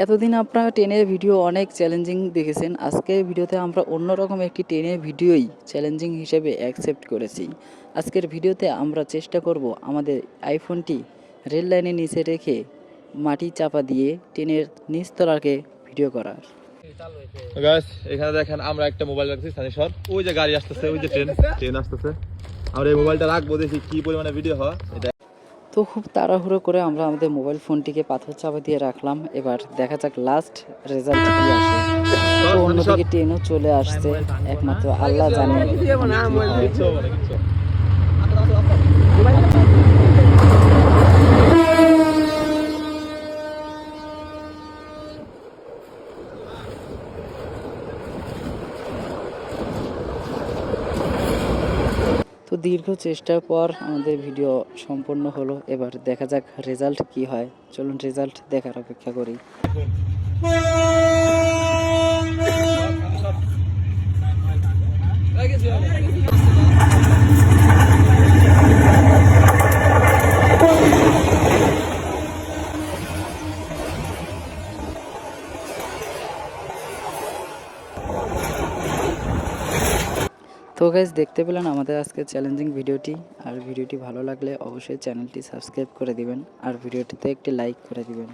এতদিন আপনারা টেনের ভিডিও অনেক চ্যালেঞ্জিং দেখেছেন। আজকের ভিডিওতে আমরা অন্যরকম একটি টেনের ভিডিওই চ্যালেঞ্জিং হিসেবে অ্যাকসেপ্ট করেছি। আজকের ভিডিওতে আমরা চেষ্টা করব আমাদের আইফোনটি রেল লাইনের নিচে রেখে মাটি চাপা দিয়ে টেনের নিচতলাকে ভিডিও করার। গাইস এখানে দেখেন আমরা একটা মোবাইল রাখছি সানিসর, ওই যে গাড়ি আসতেছে, ওই যে ট্রেন আসতেছে। আমরা এই মোবাইলটা রাখবো, দেখি কি পরিমাণে ভিডিও হয় এটা। তো খুব তাড়াহুড়ো করে আমরা আমাদের মোবাইল ফোনটিকে পাথর চাপা দিয়ে রাখলাম। এবার দেখা যাক লাস্ট রেজাল্ট কি আসে। তো অন্যদিকে ট্রেনও চলে আসছে, একমাত্র আল্লাহ জানে। তো দীর্ঘ চেষ্টার পর আমাদের ভিডিও সম্পন্ন হলো। এবার দেখা যাক রেজাল্ট কি হয়। চলুন রেজাল্ট দেখার অপেক্ষা করি। তো গাইস, দেখতে পেলেন আমাদের আজকে চ্যালেঞ্জিং ভিডিওটি। আর ভিডিওটি ভালো লাগলে অবশ্যই চ্যানেলটি সাবস্ক্রাইব করে দিবেন আর ভিডিওটিতে একটি লাইক করে দিবেন।